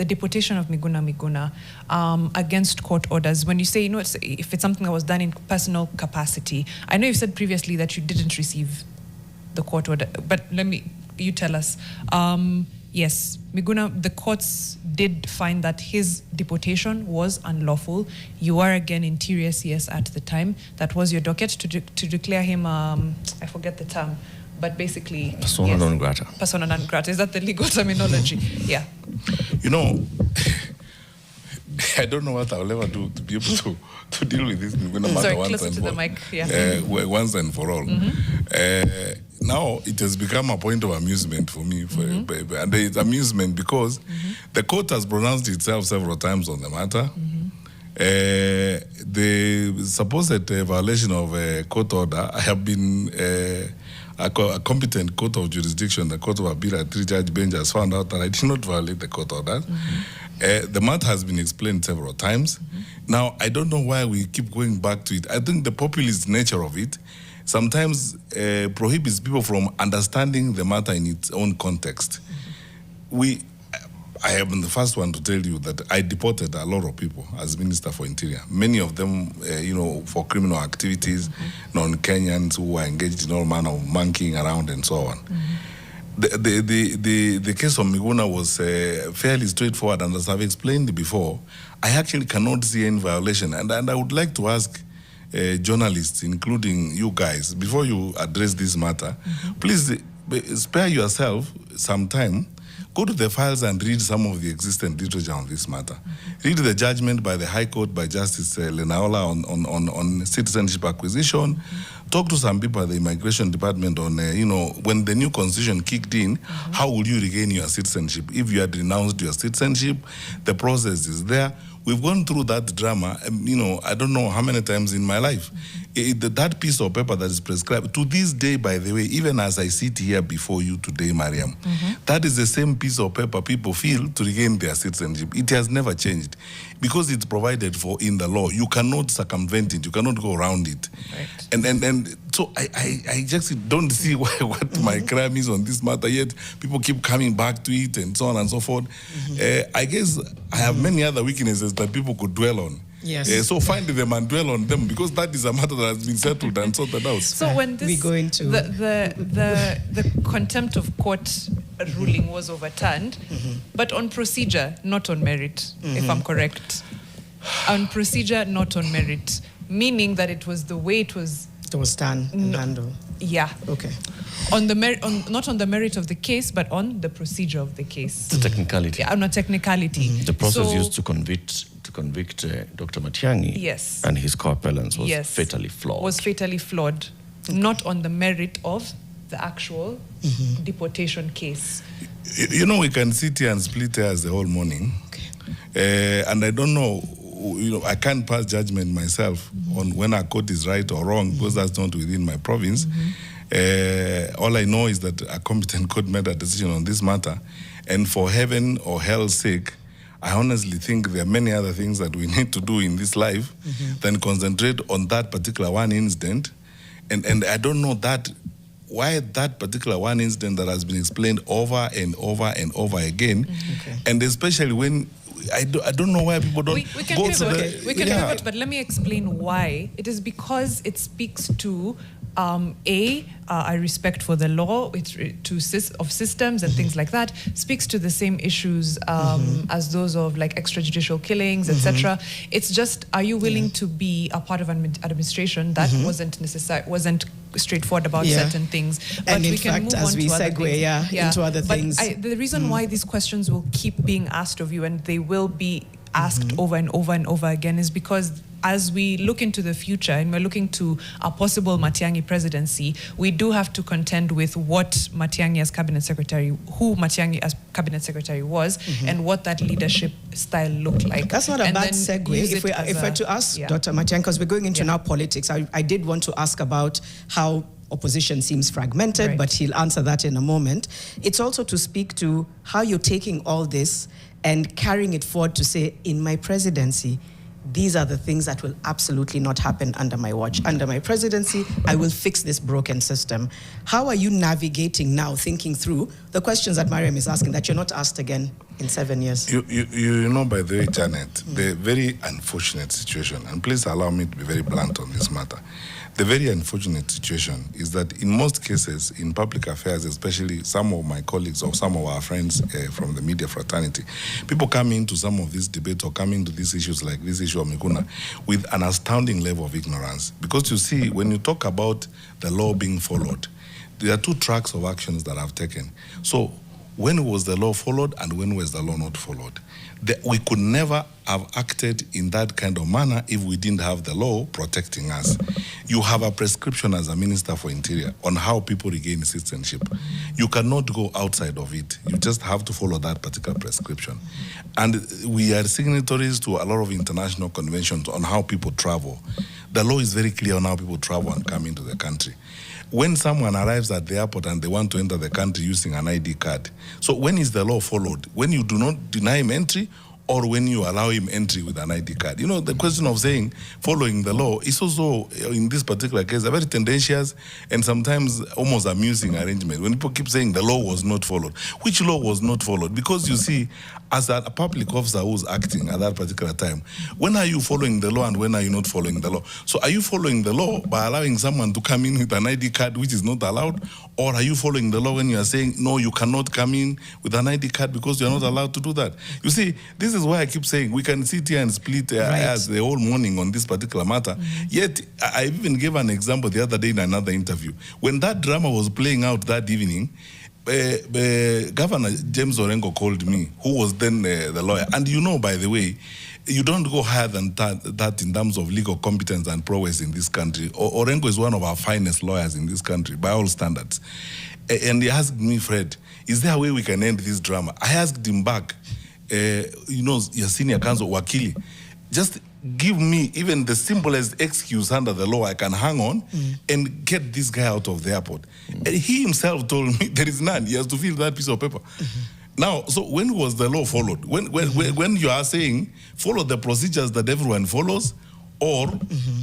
the deportation of Miguna against court orders, when you say, if it's something that was done in personal capacity, I know you've said previously that you didn't receive the court order, but you tell us. Yes, Miguna, the courts did find that his deportation was unlawful. You are again Interior CS at the time. That was your docket to declare him, I forget the term, but basically... Persona non grata. Persona non grata. Is that the legal terminology? Yeah. I don't know what I'll ever do to be able to deal with this Miguna matter once and for mic. Yeah. Once and for all. Now it has become a point of amusement for me, and it's amusement because the court has pronounced itself several times on the matter. The supposed violation of a court order, I have been a competent court of jurisdiction, the Court of Appeal at 3-judge bench, has found out that I did not violate the court order. The matter has been explained several times. Now, I don't know why we keep going back to it. I think the populist nature of it sometimes prohibits people from understanding the matter in its own context. I am the first one to tell you that I deported a lot of people as Minister for Interior. Many of them, for criminal activities, non-Kenyans who were engaged in all manner of monkeying around and so on. The case of Miguna was fairly straightforward, and as I've explained before, I actually cannot see any violation. And I would like to ask journalists, including you guys, before you address this matter, please spare yourself some time. Go to the files and read some of the existing literature on this matter. Read the judgment by the High Court by Justice Lenaola on citizenship acquisition. Talk to some people at the Immigration Department on, when the new constitution kicked in, how will you regain your citizenship? If you had renounced your citizenship, the process is there. We've gone through that drama, I don't know how many times in my life. That piece of paper that is prescribed, to this day, by the way, even as I sit here before you today, Mariam, that is the same piece of paper people feel to regain their citizenship. It has never changed because it's provided for in the law. You cannot circumvent it. You cannot go around it. Right. And so I just don't see what my crime is on this matter, yet people keep coming back to it and so on and so forth. I guess I have many other weaknesses that people could dwell on. Yes. So find them and dwell on them, because that is a matter that has been settled and sorted out. So when this, we go into the contempt of court ruling was overturned, but on procedure, not on merit, if I'm correct. On procedure, not on merit, meaning that it was the way it was done and handled. Yeah. Okay. On the not on the merit of the case, but on the procedure of the case. The technicality. Yeah, on a technicality. The process used to convict Dr. Matiangi, yes, and his co-appellants was fatally flawed. Was fatally flawed, not on the merit of the actual deportation case. We can sit here and split hairs the whole morning, and I don't know. I can't pass judgment myself on when a court is right or wrong, because that's not within my province. All I know is that a competent court made a decision on this matter, and for heaven or hell's sake, I honestly think there are many other things that we need to do in this life than concentrate on that particular one incident. And I don't know why that particular one incident that has been explained over and over and over again, and especially when I don't know why people don't. We can pivot. We can pivot, but let me explain why. It is because it speaks to a respect for the law, of systems and things like that. Speaks to the same issues as those of like extrajudicial killings, etc. It's just, are you willing to be a part of an administration that wasn't straightforward about certain things? But and we in can fact, move as on we to other segue into other things. The reason why these questions will keep being asked of you, and they will be asked over and over and over again, is because as we look into the future and we're looking to a possible Matiangi presidency, we do have to contend with what Matiangi as cabinet secretary, who Matiangi as cabinet secretary was, and what that leadership style looked like. That's not a bad segue. If we're to ask Dr. Matiangi, because we're going into now politics, I did want to ask about how opposition seems fragmented, but he'll answer that in a moment. It's also to speak to how you're taking all this and carrying it forward to say, in my presidency, these are the things that will absolutely not happen under my watch. Under my presidency, I will fix this broken system. How are you navigating now, thinking through the questions that Mariam is asking that you're not asked again in 7 years? You know, by the way, Janet, the very unfortunate situation, and please allow me to be very blunt on this matter. The very unfortunate situation is that in most cases, in public affairs, especially some of my colleagues or some of our friends from the media fraternity, people come into some of these debates or come into these issues like this issue of Miguna with an astounding level of ignorance. Because you see, when you talk about the law being followed, there are two tracks of actions that I've taken. So when was the law followed and when was the law not followed? We could never have acted in that kind of manner if we didn't have the law protecting us. You have a prescription as a Minister for Interior on how people regain citizenship. You cannot go outside of it. You just have to follow that particular prescription. And we are signatories to a lot of international conventions on how people travel. The law is very clear on how people travel and come into the country. When someone arrives at the airport and they want to enter the country using an ID card, so when is the law followed? When you do not deny him entry or when you allow him entry with an ID card? You know, the question of saying following the law is also, in this particular case, a very tendentious and sometimes almost amusing arrangement. When people keep saying the law was not followed, which law was not followed? Because you see, as a public officer who's acting at that particular time, when are you following the law and when are you not following the law? So are you following the law by allowing someone to come in with an ID card which is not allowed? Or are you following the law when you are saying, no, you cannot come in with an ID card because you're not allowed to do that? You see, this is why I keep saying we can sit here and split hairs the whole morning on this particular matter. Yet, I even gave an example the other day in another interview. When that drama was playing out that evening, Governor James Orengo called me, who was then the lawyer. And you know, by the way, you don't go higher than that in terms of legal competence and prowess in this country. Orengo is one of our finest lawyers in this country, by all standards. And he asked me, Fred, is there a way we can end this drama? I asked him back, you know, your senior counsel, Wakili, just give me even the simplest excuse under the law I can hang on and get this guy out of the airport. And he himself told me there is none. He has to fill that piece of paper. Now, so when was the law followed? When you are saying follow the procedures that everyone follows, or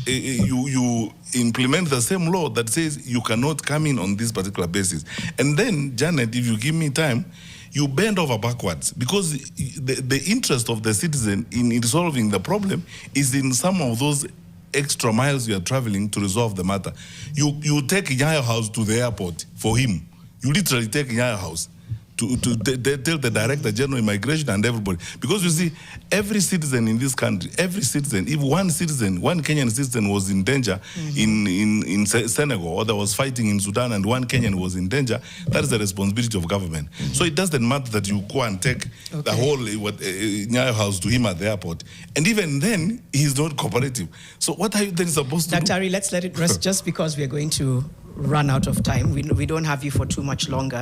you implement the same law that says you cannot come in on this particular basis. And then, Janet, if you give me time, you bend over backwards because the interest of the citizen in resolving the problem is in some of those extra miles you are traveling to resolve the matter. You take Nyayo House to the airport for him. You literally take Nyayo House to tell the Director General Immigration and everybody. Because you see, every citizen in this country, every citizen, if one Kenyan citizen was in danger in Senegal, or there was fighting in Sudan and one Kenyan was in danger, that is the responsibility of government. So it doesn't matter that you go and take the whole Nyayo House to him at the airport. And even then, he's not cooperative. So what are you then supposed to do? Dr. Ari, let's let it rest just because we're going to run out of time. We don't have you for too much longer.